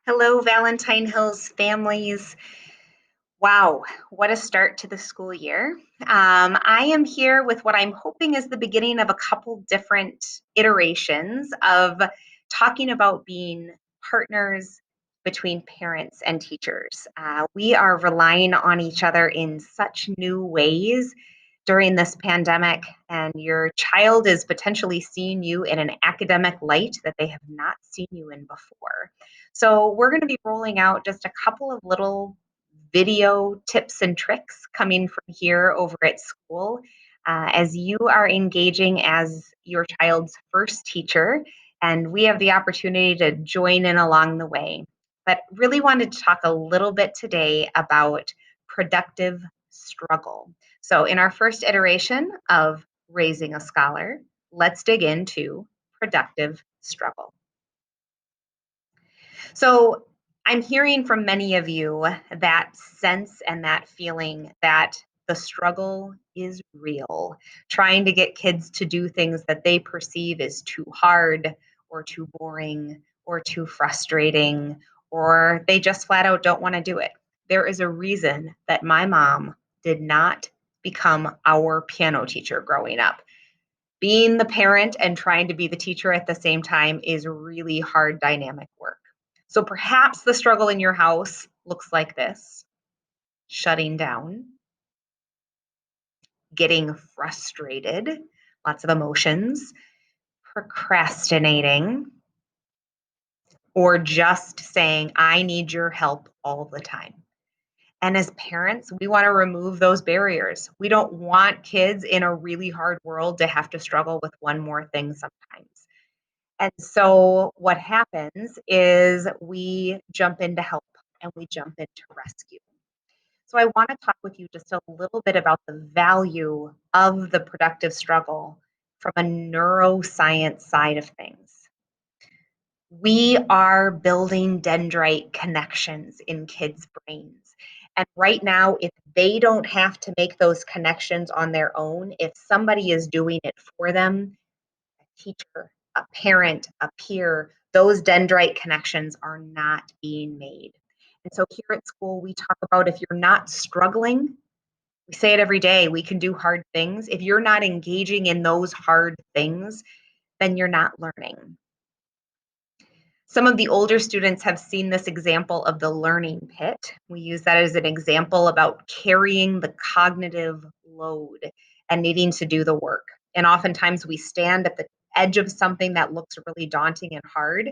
Hello, Valentine Hills families. Wow, what a start to the school year. I am here with what I'm hoping is the beginning of a couple different iterations of talking about being partners between parents and teachers. We are relying on each other in such new ways during this pandemic, and your child is potentially seeing you in an academic light that they have not seen you in before. So, we're going to be rolling out just a couple of little video tips and tricks coming from here over at school as you are engaging as your child's first teacher, and we have the opportunity to join in along the way. But really wanted to talk a little bit today about productive struggle. So, in our first iteration of raising a scholar, let's dig into productive struggle. So I'm hearing from many of you that sense and that feeling that the struggle is real. Trying to get kids to do things that they perceive as too hard or too boring or too frustrating, or they just flat out don't want to do it. There is a reason that my mom did not become our piano teacher growing up. Being the parent and trying to be the teacher at the same time is really hard dynamic work. So perhaps the struggle in your house looks like this: shutting down, getting frustrated, lots of emotions, procrastinating, or just saying, I need your help all the time. And as parents, we want to remove those barriers. We don't want kids in a really hard world to have to struggle with one more thing sometimes. And so what happens is we jump in to help and we jump in to rescue. So I want to talk with you just a little bit about the value of the productive struggle from a neuroscience side of things. We are building dendrite connections in kids' brains. And right now, if they don't have to make those connections on their own, if somebody is doing it for them, teacher, a parent, a peer, those dendrite connections are not being made. And so here at school, we talk about if you're not struggling, we say it every day, we can do hard things. If you're not engaging in those hard things, then you're not learning. Some of the older students have seen this example of the learning pit. We use that as an example about carrying the cognitive load and needing to do the work. And oftentimes we stand at the edge of something that looks really daunting and hard.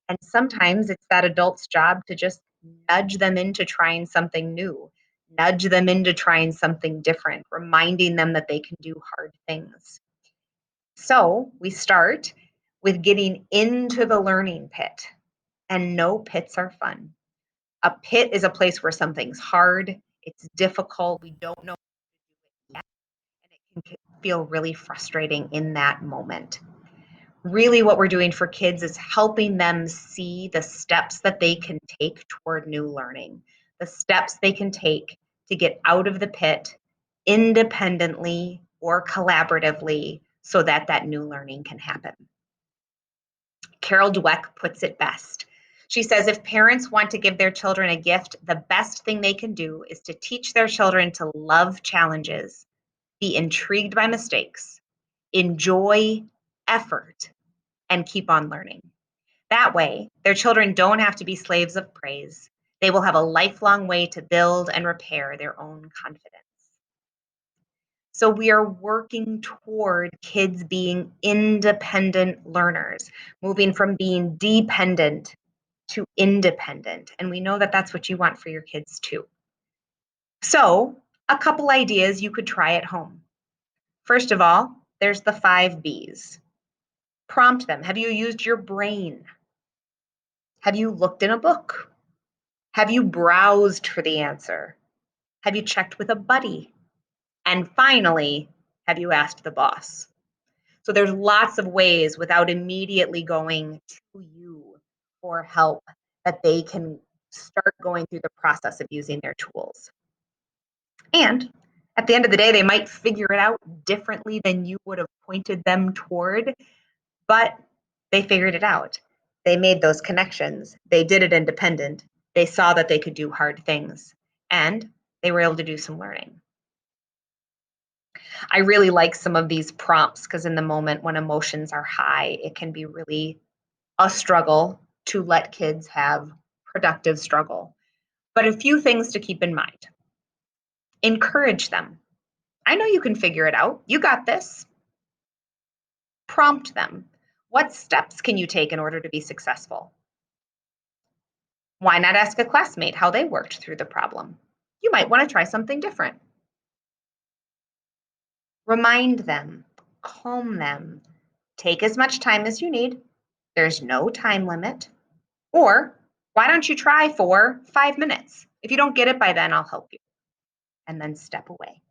And sometimes it's that adult's job to just nudge them into trying something new, nudge them into trying something different, reminding them that they can do hard things. So we start with getting into the learning pit, and no pits are fun. A pit is a place where something's hard, it's difficult, we don't know yet, and it can feel really frustrating in that moment. Really, what we're doing for kids is helping them see the steps that they can take toward new learning, the steps they can take to get out of the pit independently or collaboratively so that that new learning can happen. Carol Dweck puts it best. She says, if parents want to give their children a gift, the best thing they can do is to teach their children to love challenges, be intrigued by mistakes, enjoy effort, and keep on learning. That way, their children don't have to be slaves of praise. They will have a lifelong way to build and repair their own confidence. So we are working toward kids being independent learners, moving from being dependent to independent. And we know that that's what you want for your kids too. So, a couple ideas you could try at home. First of all, there's the 5 B's. Prompt them. Have you used your brain? Have you looked in a book? Have you browsed for the answer? Have you checked with a buddy? And finally, have you asked the boss? So there's lots of ways without immediately going to you for help that they can start going through the process of using their tools. And at the end of the day, they might figure it out differently than you would have pointed them toward, but they figured it out. They made those connections. They did it independent. They saw that they could do hard things and they were able to do some learning. I really like some of these prompts because in the moment when emotions are high, it can be really a struggle to let kids have productive struggle. But a few things to keep in mind. Encourage them. I know you can figure it out. You got this. Prompt them. What steps can you take in order to be successful? Why not ask a classmate how they worked through the problem? You might want to try something different. Remind them, calm them, take as much time as you need. There's no time limit. Or why don't you try for 5 minutes? If you don't get it by then, I'll help you. And then step away.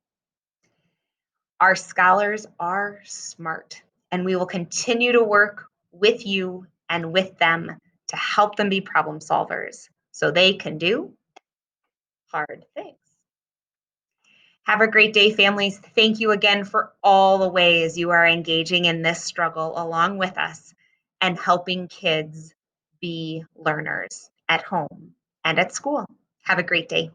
Our scholars are smart, and we will continue to work with you and with them to help them be problem solvers so they can do hard things. Have a great day, families. Thank you again for all the ways you are engaging in this struggle along with us and helping kids be learners at home and at school. Have a great day.